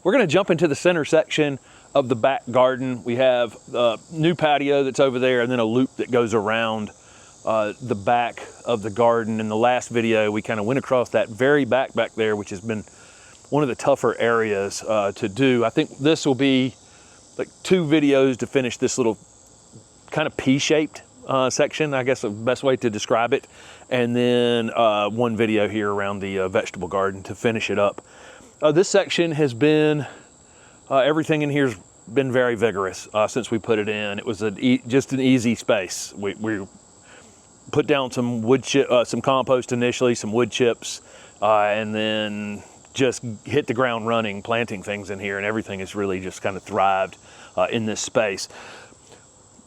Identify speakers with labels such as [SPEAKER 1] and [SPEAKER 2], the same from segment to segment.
[SPEAKER 1] We're gonna jump into the center section of the back garden. We have a new patio that's over there and then a loop that goes around the back of the garden. In the last video, we kind of went across that very back there, which has been one of the tougher areas to do. I think this will be like 2 videos to finish this little kind of P-shaped section, I guess the best way to describe it. And then 1 video here around the vegetable garden to finish it up. This section has been, everything in here's been very vigorous since we put it in. It was just an easy space. We put down some wood chip, some compost initially, some wood chips, and then just hit the ground running, planting things in here, and everything has really just kind of thrived in this space.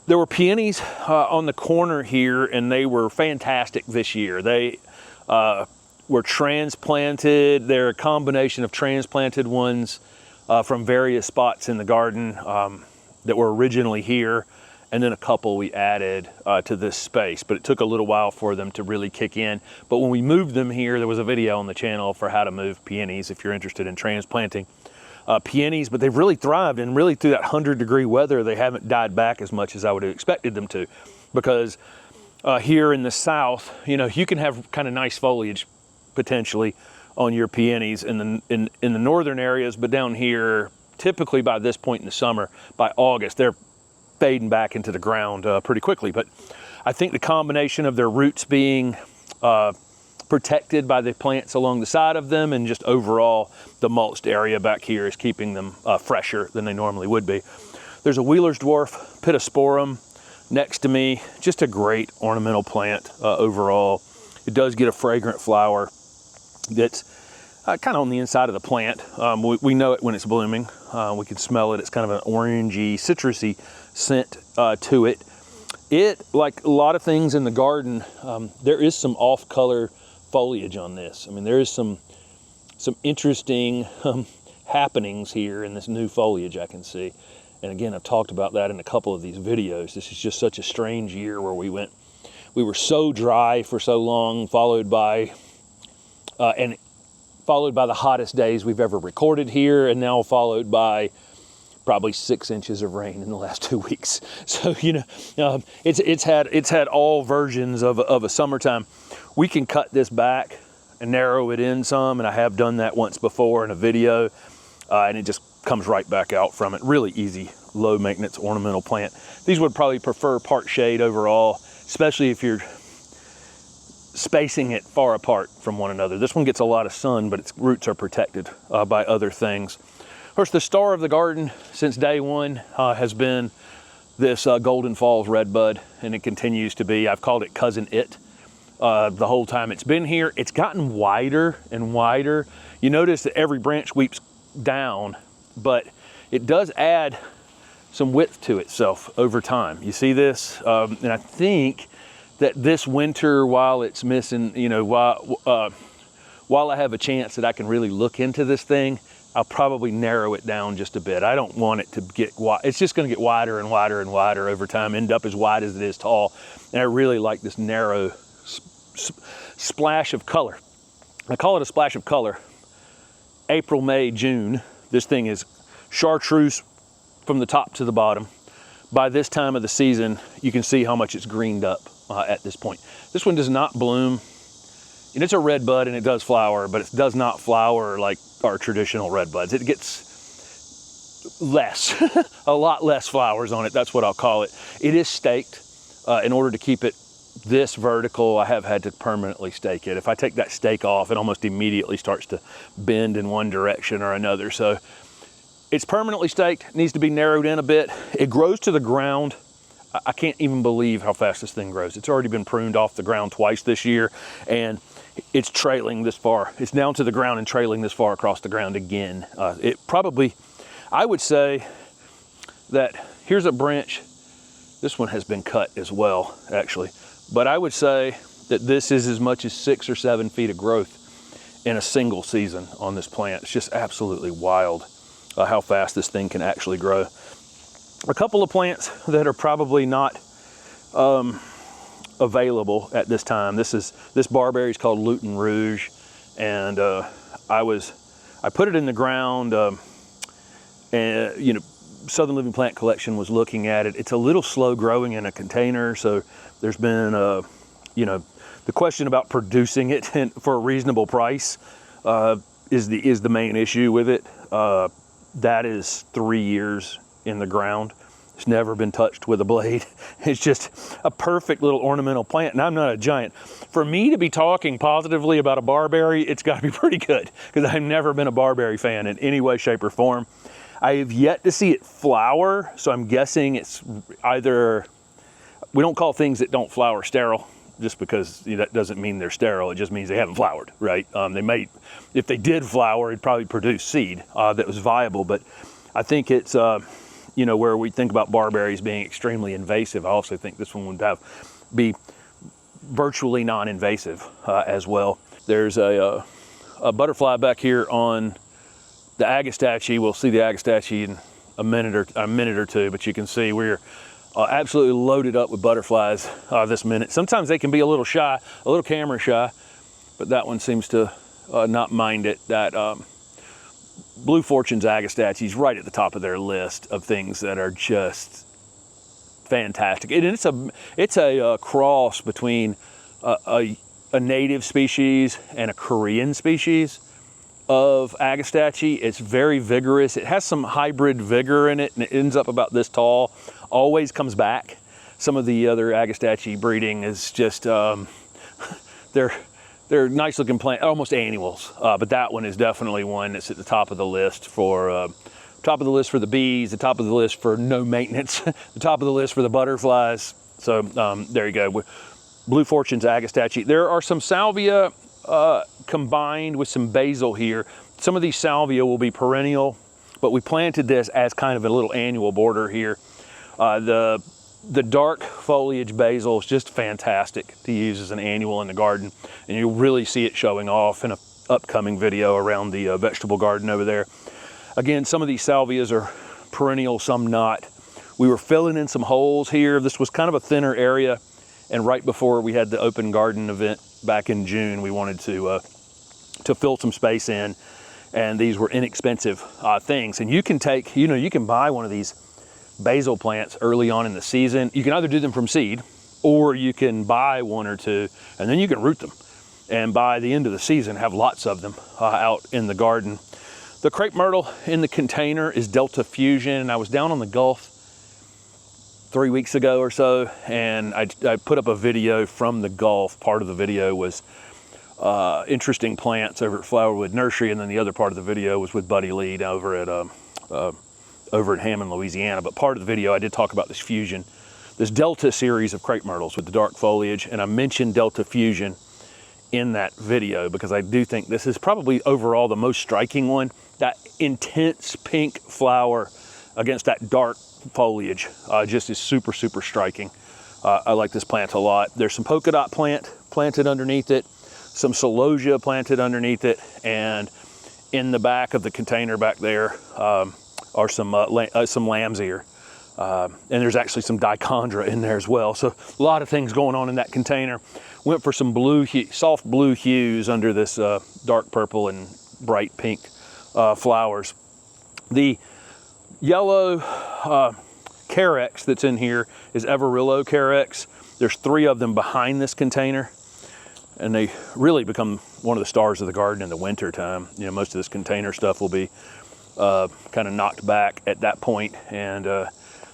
[SPEAKER 1] There were peonies on the corner here, and they were fantastic this year. They were transplanted. They're a combination of transplanted ones from various spots in the garden that were originally here, and then a couple we added to this space, but it took a little while for them to really kick in. But when we moved them here, there was a video on the channel for how to move peonies if you're interested in transplanting peonies, but they've really thrived, and really through that 100-degree weather, they haven't died back as much as I would have expected them to, because here in the south, you know, you can have kind of nice foliage potentially on your peonies in the northern areas, but down here, typically by this point in the summer, by August, they're fading back into the ground pretty quickly. But I think the combination of their roots being protected by the plants along the side of them, and just overall the mulched area back here is keeping them fresher than they normally would be. There's a Wheeler's Dwarf Pittosporum next to me, just a great ornamental plant overall. It does get a fragrant flower that's kind of on the inside of the plant. We know it when it's blooming. We can smell it. It's kind of an orangey, citrusy scent to it. It, like a lot of things in the garden, there is some off-color foliage on this. I mean, there is some interesting happenings here in this new foliage I can see. And again, I've talked about that in a couple of these videos. This is just such a strange year where we were so dry for so long, followed by the hottest days we've ever recorded here, and now followed by probably 6 inches of rain in the last 2 weeks. So, you know, it's had all versions of a summertime. We can cut this back and narrow it in some, and I have done that once before in a video, and it just comes right back out from it. Really easy, low maintenance ornamental plant. These would probably prefer part shade overall, especially if you're spacing it far apart from one another. This one gets a lot of sun, but its roots are protected by other things. Of course, the star of the garden since day one has been this Golden Falls redbud, and it continues to be. I've called it Cousin It the whole time it's been here. It's gotten wider and wider. You notice that every branch weeps down, but it does add some width to itself over time. You see this? And I think that this winter, while it's missing, you know, while I have a chance that I can really look into this thing, I'll probably narrow it down just a bit. I don't want it to get wide. It's just gonna get wider and wider and wider over time, end up as wide as it is tall. And I really like this narrow splash of color. I call it a splash of color. April, May, June, this thing is Chartreuse from the top to the bottom. By this time of the season, you can see how much it's greened up at this point. This one does not bloom, and it's a red bud and it does flower, but it does not flower like our traditional red buds. It gets less, a lot less flowers on it. That's what I'll call it. It is staked. In order to keep it this vertical, I have had to permanently stake it. If I take that stake off, it almost immediately starts to bend in one direction or another. So it's permanently staked, needs to be narrowed in a bit. It grows to the ground. I can't even believe how fast this thing grows. It's already been pruned off the ground twice this year, and it's trailing this far. It's down to the ground and trailing this far across the ground again. It probably, I would say that here's a branch. This one has been cut as well, actually. But I would say that this is as much as 6 or 7 feet of growth in a single season on this plant. It's just absolutely wild how fast this thing can actually grow. A couple of plants that are probably not available at this time. This Barberry is called Luten Rouge, and I put it in the ground and you know, Southern Living Plant Collection was looking at it. It's a little slow growing in a container, so there's been you know, the question about producing it for a reasonable price is the main issue with it. That is 3 years in the ground. It's never been touched with a blade. It's just a perfect little ornamental plant, and I'm not a giant. For me to be talking positively about a barberry, it's got to be pretty good, because I've never been a barberry fan in any way, shape, or form. I have yet to see it flower, so I'm guessing it's either, we don't call things that don't flower sterile, just because, you know, that doesn't mean they're sterile. It just means they haven't flowered, right? They may, if they did flower, it'd probably produce seed that was viable, but I think it's, you know, where we think about barberries being extremely invasive, I also think this one would be virtually non-invasive as well. There's a butterfly back here on the Agastache. We'll see the Agastache in a minute or two, but you can see we're absolutely loaded up with butterflies this minute. Sometimes they can be a little shy, a little camera shy, but that one seems to not mind it. That Blue Fortune's Agastache is right at the top of their list of things that are just fantastic. And it's a cross between a native species and a Korean species of Agastache. It's very vigorous. It has some hybrid vigor in it, and it ends up about this tall. Always comes back. Some of the other Agastache breeding is just they're nice looking plant, almost annuals. But that one is definitely one that's at the top of the list for the bees, the top of the list for no maintenance, the top of the list for the butterflies. So there you go. Blue Fortune's Agastache. There are some salvia combined with some basil here. Some of these salvia will be perennial, but we planted this as kind of a little annual border here. The dark foliage basil is just fantastic to use as an annual in the garden, and you'll really see it showing off in an upcoming video around the vegetable garden over there. Again, some of these salvias are perennial, some not. We were filling in some holes here. This was kind of a thinner area, and right before we had the open garden event back in June, we wanted to fill some space in, and these were inexpensive things. And you can take, you know, you can buy one of these basil plants early on in the season. You can either do them from seed, or you can buy one or two, and then you can root them. And by the end of the season, have lots of them out in the garden. The crepe myrtle in the container is Delta Fusion, and I was down on the Gulf 3 weeks ago or so, and I put up a video from the Gulf. Part of the video was interesting plants over at Flowerwood Nursery, and then the other part of the video was with Buddy Lead over in Hammond, Louisiana. But part of the video I did talk about this fusion, this Delta series of crepe myrtles with the dark foliage, and I mentioned Delta Fusion in that video because I do think this is probably overall the most striking one. That intense pink flower against that dark foliage just is super, super striking. I like this plant a lot. There's some polka dot plant planted underneath it, some celosia planted underneath it, and in the back of the container back there are some lamb's ear. And there's actually some dichondra in there as well. So a lot of things going on in that container. Went for some soft blue hues under this dark purple and bright pink flowers. The yellow Carex that's in here is Everillo Carex. There's 3 of them behind this container, and they really become one of the stars of the garden in the winter time. You know, most of this container stuff will be kind of knocked back at that point, and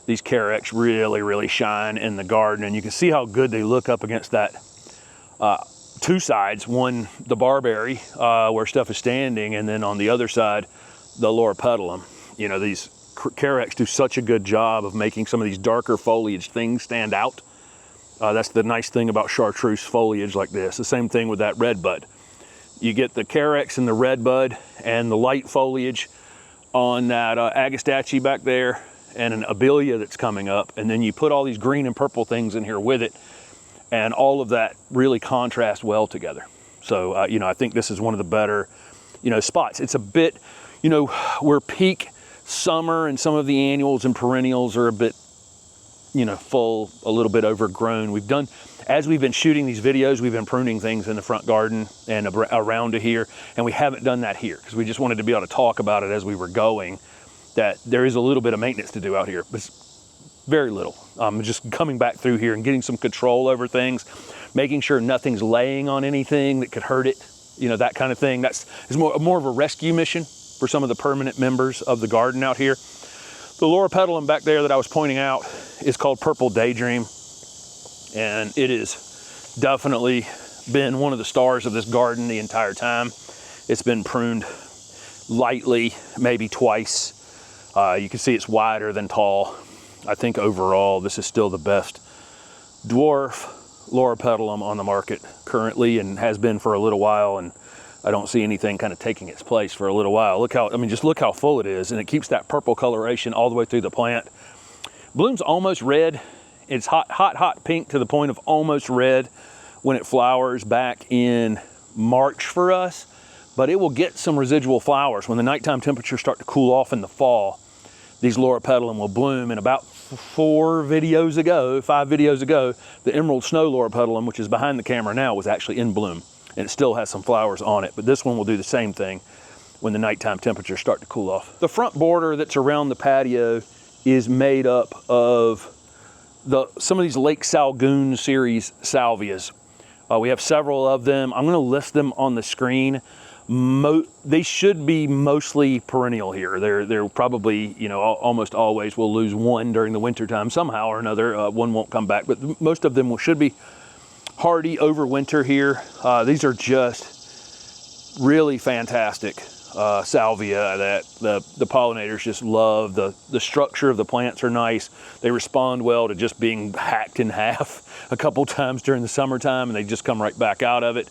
[SPEAKER 1] these Carex really, really shine in the garden, and you can see how good they look up against that 2 sides. One, the Barberry, where stuff is standing, and then on the other side, the Loropetalum. You know, these Carex do such a good job of making some of these darker foliage things stand out. That's the nice thing about Chartreuse foliage like this. The same thing with that red bud. You get the Carex and the red bud and the light foliage on that Agastache back there, and an Abelia that's coming up, and then you put all these green and purple things in here with it, and all of that really contrasts well together. So, you know, I think this is one of the better, you know, spots. It's a bit, you know, we're peak summer, and some of the annuals and perennials are a bit, you know, full, a little bit overgrown. We've done, as we've been shooting these videos, we've been pruning things in the front garden and around to here, and we haven't done that here because we just wanted to be able to talk about it as we were going. that there is a little bit of maintenance to do out here, but very little. Just coming back through here and getting some control over things, making sure nothing's laying on anything that could hurt it, you know, that kind of thing. It's more of a rescue mission for some of the permanent members of the garden out here. The Loropetalum back there that I was pointing out is called Purple Daydream, and it has definitely been one of the stars of this garden the entire time. It's been pruned lightly, maybe twice. You can see it's wider than tall. I think overall this is still the best dwarf Loropetalum on the market currently, and has been for a little while, and I don't see anything kind of taking its place for a little while. Look how, I mean, just look how full it is, and it keeps that purple coloration all the way through the plant. Bloom's almost red. It's hot pink to the point of almost red when it flowers back in March for us, but it will get some residual flowers. When the nighttime temperatures start to cool off in the fall, these Loropetalum will bloom. And about 5 videos ago, the Emerald Snow Loropetalum, which is behind the camera now, was actually in bloom, and it still has some flowers on it. But this one will do the same thing when the nighttime temperatures start to cool off. The front border that's around the patio is made up of some of these Lake Salgoon series salvias. We have several of them. I'm gonna list them on the screen. They should be mostly perennial here. They're probably, you know, almost always we'll lose one during the winter time somehow or another. One won't come back, but most of them should be hardy over winter here. These are just really fantastic salvia that the pollinators just love. The structure of the plants are nice. They respond well to just being hacked in half a couple times during the summertime, and they just come right back out of it.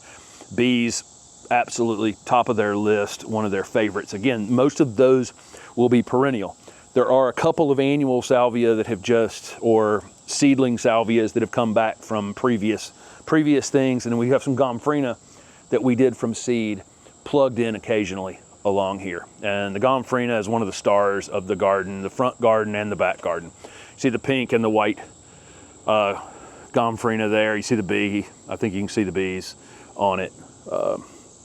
[SPEAKER 1] Bees, absolutely top of their list, one of their favorites. Again, most of those will be perennial. There are a couple of annual salvia that have or seedling salvias that have come back from previous things, and then we have some gomphrena that we did from seed plugged in occasionally along here. And the gomphrena is one of the stars of the garden, the front garden and the back garden. You see the pink and the white gomphrena there. You see the bee. I think you can see the bees on it.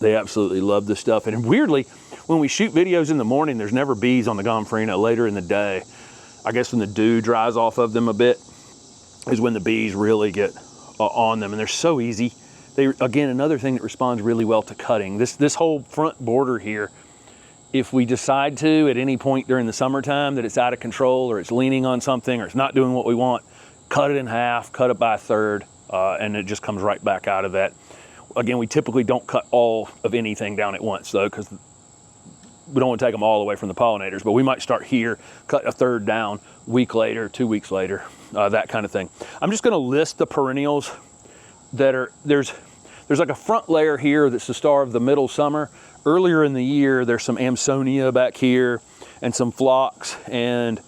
[SPEAKER 1] They absolutely love this stuff. And weirdly, when we shoot videos in the morning, there's never bees on the gomphrena. Later in the day, I guess when the dew dries off of them a bit, is when the bees really get on them. And they're so easy. Again, another thing that responds really well to cutting. This whole front border here, if we decide to at any point during the summertime that it's out of control or it's leaning on something or it's not doing what we want, cut it in half, cut it by a third, and it just comes right back out of that. Again, we typically don't cut all of anything down at once though, because we don't want to take them all away from the pollinators, but we might start here, cut a third down, week later, 2 weeks later, that kind of thing. I'm just going to list the perennials that are, there's like a front layer here that's the star of the middle summer. Earlier in the year, there's some Amsonia back here and some phlox and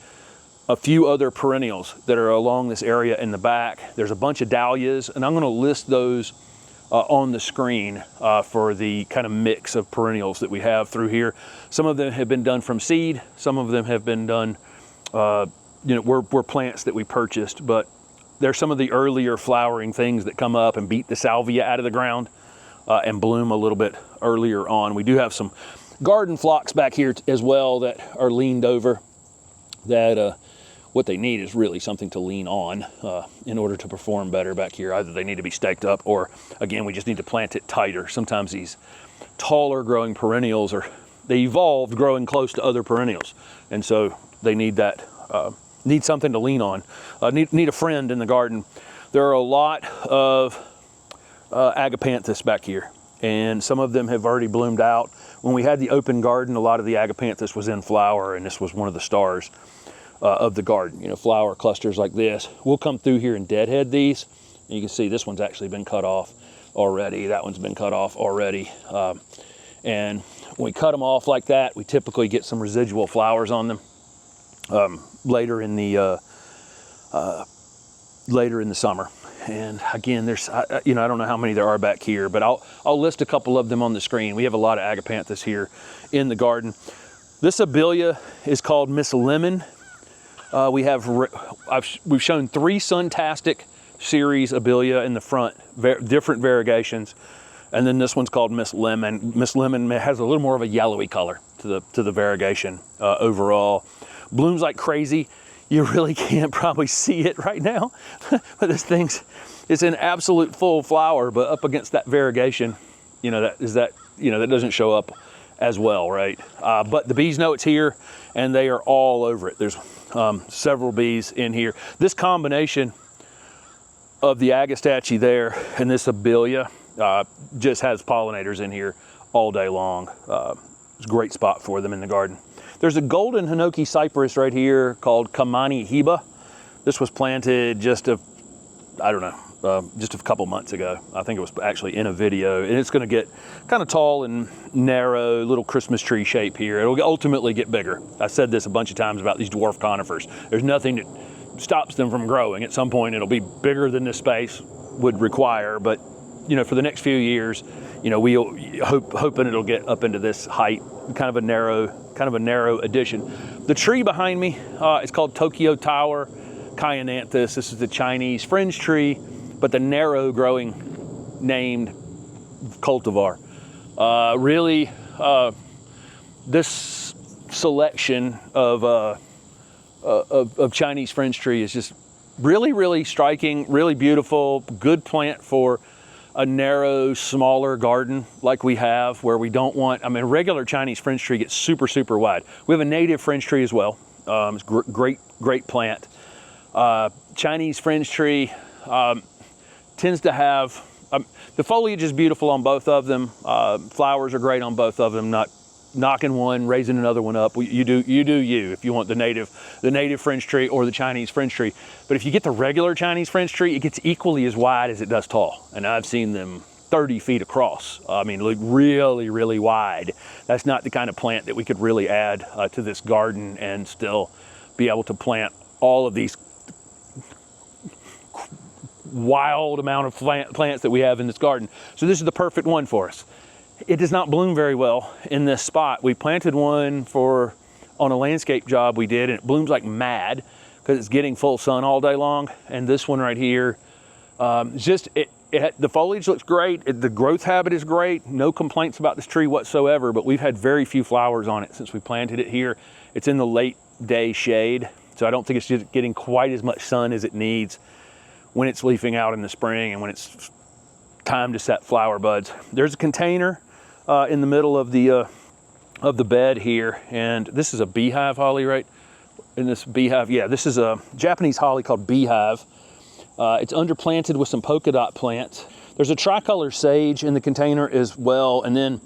[SPEAKER 1] a few other perennials that are along this area in the back. There's a bunch of dahlias, and I'm going to list those on the screen for the kind of mix of perennials that we have through here. Some of them have been done from seed. Some of them have been done, you know, were plants that we purchased, but there's some of the earlier flowering things that come up and beat the salvia out of the ground and bloom a little bit earlier on. We do have some garden phlox back here as well that are leaned over, that what they need is really something to lean on in order to perform better back here. Either they need to be staked up, or again, we just need to plant it tighter. Sometimes these taller growing perennials they evolved growing close to other perennials, and so they need that, need something to lean on, need a friend in the garden. There are a lot of agapanthus back here, and some of them have already bloomed out. When we had the open garden, a lot of the agapanthus was in flower, and this was one of the stars of the garden. You know, flower clusters like this. We'll come through here and deadhead these, and you can see this one's actually been cut off already. That one's been cut off already. And when we cut them off like that, we typically get some residual flowers on them later in the summer. And again, there's, you know, I don't know how many there are back here, but I'll list a couple of them on the screen. We have a lot of agapanthus here in the garden. This abelia is called Miss Lemon. We've shown 3 Suntastic series abelia in the front, different variegations, And then this one's called Miss Lemon. Miss Lemon has a little more of a yellowy color to the variegation overall. Blooms like crazy. You really can't probably see it right now, but this thing's, it's in absolute full flower, but up against that variegation, that doesn't show up as well, right? But the bees know it's here, and they are all over it. There's several bees in here. This combination of the Agastache there and this Abelia just has pollinators in here all day long. It's a great spot for them in the garden. There's a golden Hinoki cypress right here called Kamani Hiba. This was planted just a couple months ago. I think it was actually in a video, and it's going to get kind of tall and narrow, little Christmas tree shape here. It'll ultimately get bigger. I said this a bunch of times about these dwarf conifers. There's nothing that stops them from growing. At some point, it'll be bigger than this space would require, but for the next few years, we'll hoping it'll get up into this height, kind of a narrow addition. The tree behind me is called Tokyo Tower Kyananthus. This is the Chinese fringe tree, but the narrow growing named cultivar. Really, this selection of Chinese fringe tree is just really, really striking, really beautiful, good plant for a narrow, smaller garden like we have, where we don't want, regular Chinese fringe tree gets super, super wide. We have a native fringe tree as well. It's great plant. Chinese fringe tree tends to have, the foliage is beautiful on both of them. Flowers are great on both of them, not knocking one, raising another one up. You do you if you want the native fringe tree or the Chinese fringe tree. But if you get the regular Chinese fringe tree, it gets equally as wide as it does tall. And I've seen them 30 feet across. Like really, really wide. That's not the kind of plant that we could really add to this garden and still be able to plant all of these wild amount of plants that we have in this garden. So this is the perfect one for us. It does not bloom very well in this spot. We planted one on a landscape job we did, and it blooms like mad because it's getting full sun all day long. And this one right here, the foliage looks great. The growth habit is great. No complaints about this tree whatsoever, but we've had very few flowers on it since we planted it here. It's in the late day shade, so I don't think it's just getting quite as much sun as it needs when it's leafing out in the spring and when it's time to set flower buds. There's a container in the middle of the bed here, and this is a beehive holly, right? In this beehive, yeah, this is a Japanese holly called beehive. It's underplanted with some polka dot plants. There's a tricolor sage in the container as well, and then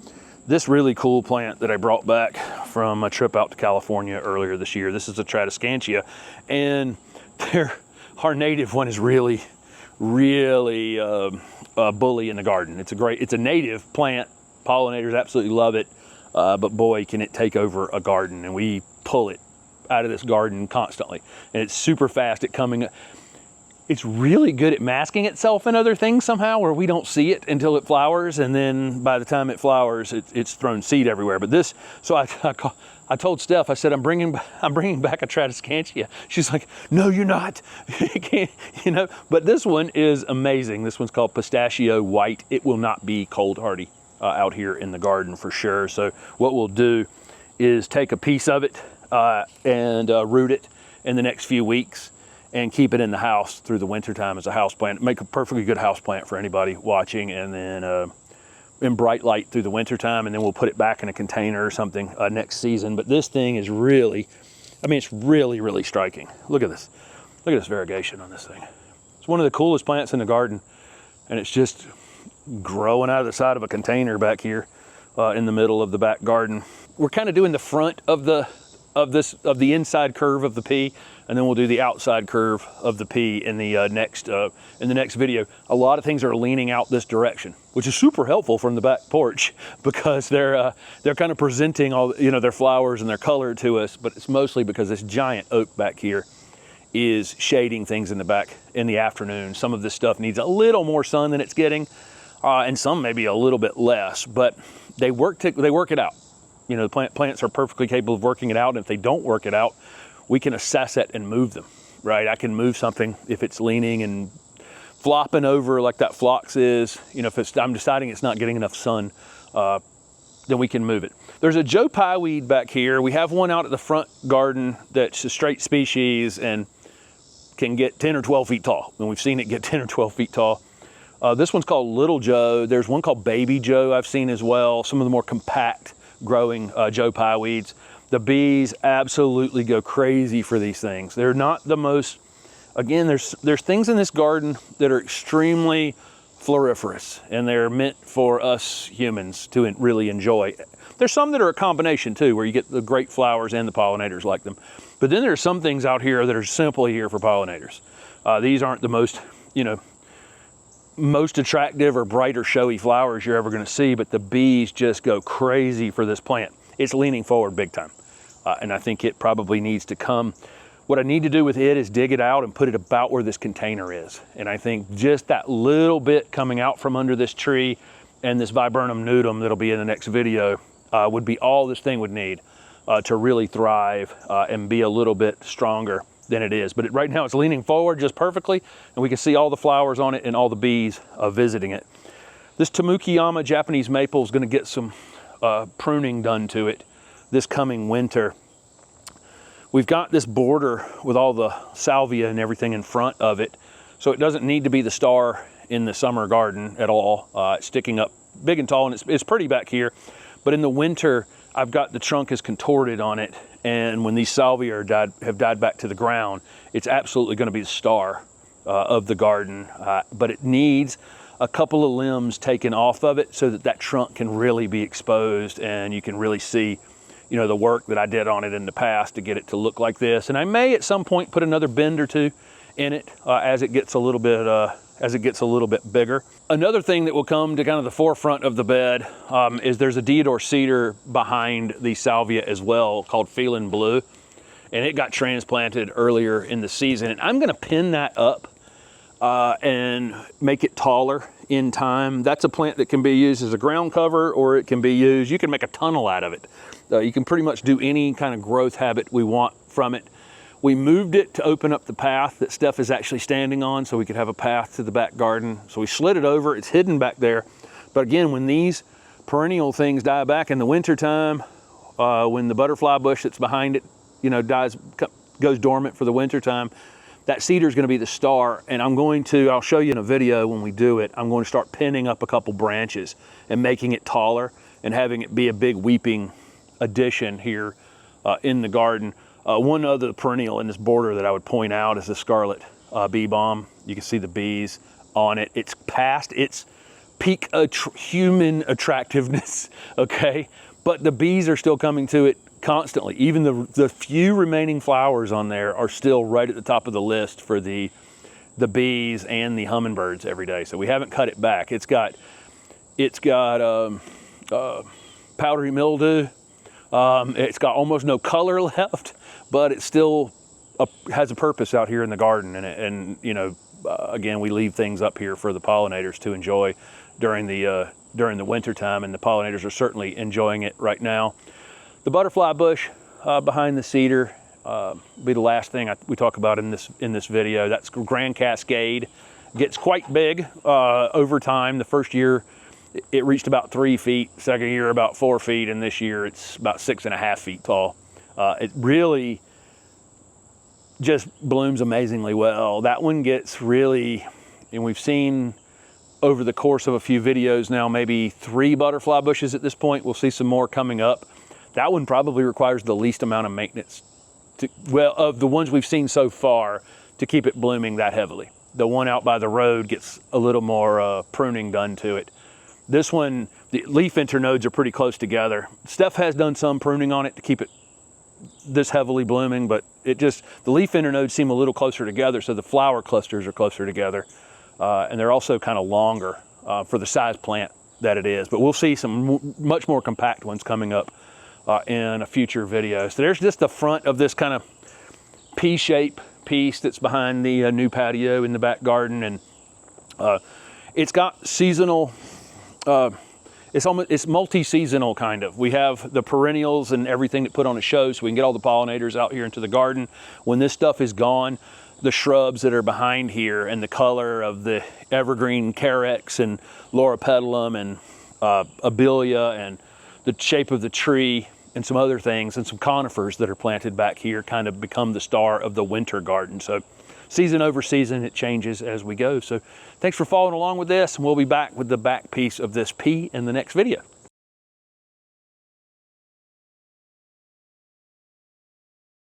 [SPEAKER 1] this really cool plant that I brought back from a trip out to California earlier this year. This is a Tradescantia, and our native one is really bully in the garden. It's a native plant. Pollinators absolutely love it, but boy, can it take over a garden, and we pull it out of this garden constantly. And it's super fast at coming. It's really good at masking itself in other things somehow, where we don't see it until it flowers, and then by the time it flowers, it's thrown seed everywhere. But this, so I told Steph, I said, I'm bringing back a Tradescantia. She's like, no, you're not. You can't, But this one is amazing. This one's called Pistachio White. It will not be cold hardy out here in the garden for sure. So what we'll do is take a piece of it and root it in the next few weeks and keep it in the house through the winter time as a house plant. Make a perfectly good house plant for anybody watching, and then in bright light through the winter time, and then we'll put it back in a container or something next season. But this thing is really, it's really, really striking. Look at this. Look at this variegation on this thing. It's one of the coolest plants in the garden, and it's just growing out of the side of a container back here in the middle of the back garden. We're kind of doing the front of the inside curve of the P, and then we'll do the outside curve of the P in the next video. A lot of things are leaning out this direction, which is super helpful from the back porch, because they're kind of presenting all their flowers and their color to us. But it's mostly because this giant oak back here is shading things in the back in the afternoon. Some of this stuff needs a little more sun than it's getting, and some maybe a little bit less. But they work it out. The plants are perfectly capable of working it out. And if they don't work it out, we can assess it and move them, right? I can move something if it's leaning and flopping over like that phlox is, you know, if I'm deciding it's not getting enough sun, then we can move it. There's a Joe Pye weed back here. We have one out at the front garden that's a straight species and can get 10 or 12 feet tall. And we've seen it get 10 or 12 feet tall. This one's called Little Joe. There's one called Baby Joe I've seen as well. Some of the more compact growing Joe Pye weeds. The bees absolutely go crazy for these things. They're not the most, again, there's things in this garden that are extremely floriferous, and they're meant for us humans to really enjoy. There's some that are a combination too, where you get the great flowers and the pollinators like them. But then there's some things out here that are simply here for pollinators. These aren't the most, you know, most attractive or bright or showy flowers you're ever going to see, but the bees just go crazy for this plant. It's leaning forward big time, and I think it probably needs to come. What I need to do with it is dig it out and put it about where this container is. And I think just that little bit coming out from under this tree and this viburnum nudum that'll be in the next video would be all this thing would need to really thrive and be a little bit stronger than it is. But right now it's leaning forward just perfectly, and we can see all the flowers on it and all the bees visiting it. This Tamukiyama Japanese maple is going to get some pruning done to it this coming winter. We've got this border with all the salvia and everything in front of it, so it doesn't need to be the star in the summer garden at all. It's sticking up big and tall, and it's pretty back here. But in the winter, I've got the trunk is contorted on it, and when these salvia have died back to the ground, it's absolutely going to be the star of the garden. But it needs a couple of limbs taken off of it so that that trunk can really be exposed, and you can really see, you know, the work that I did on it in the past to get it to look like this. And I may at some point put another bend or two in it as it gets a little bit bigger. Another thing that will come to kind of the forefront of the bed is there's a Deodor cedar behind the salvia as well called Feeling Blue, and it got transplanted earlier in the season. And I'm going to pin that up and make it taller in time. That's a plant that can be used as a ground cover, or it can be used, you can make a tunnel out of it. You can pretty much do any kind of growth habit we want from it. We moved it to open up the path that Steph is actually standing on so we could have a path to the back garden. So we slid it over, it's hidden back there. But again, when these perennial things die back in the wintertime, when the butterfly bush that's behind it, you know, goes dormant for the wintertime, that cedar is going to be the star. And I'll show you in a video when we do it, I'm going to start pinning up a couple branches and making it taller and having it be a big weeping addition here in the garden. One other perennial in this border that I would point out is the Scarlet bee balm. You can see the bees on it. It's past its peak human attractiveness, okay? But the bees are still coming to it constantly. Even the few remaining flowers on there are still right at the top of the list for the bees and the hummingbirds every day. So we haven't cut it back. It's got powdery mildew. It's got almost no color left, but it still has a purpose out here in the garden. And you know, again, we leave things up here for the pollinators to enjoy during the winter time, and the pollinators are certainly enjoying it right now. The butterfly bush behind the cedar be the last thing we talk about in this video. That's Grand Cascade. Gets quite big over time. The first year it reached about 3 feet, second year about 4 feet, and this year it's about 6.5 feet tall. It really just blooms amazingly well. That one gets really, and we've seen over the course of a few videos now, maybe 3 butterfly bushes at this point. We'll see some more coming up. That one probably requires the least amount of maintenance of the ones we've seen so far to keep it blooming that heavily. The one out by the road gets a little more pruning done to it. This one, the leaf internodes are pretty close together. Steph has done some pruning on it to keep it this heavily blooming, but the leaf internodes seem a little closer together, so the flower clusters are closer together. And they're also kind of longer for the size plant that it is. But we'll see some much more compact ones coming up in a future video. So there's just the front of this kind of P-shape piece that's behind the new patio in the back garden, and it's got seasonal. It's multi-seasonal kind of. We have the perennials and everything that put on a show so we can get all the pollinators out here into the garden. When this stuff is gone, the shrubs that are behind here and the color of the evergreen carex and loropetalum and abelia and the shape of the tree and some other things and some conifers that are planted back here kind of become the star of the winter garden. So season over season, it changes as we go. So thanks for following along with this, and we'll be back with the back piece of this P in the next video.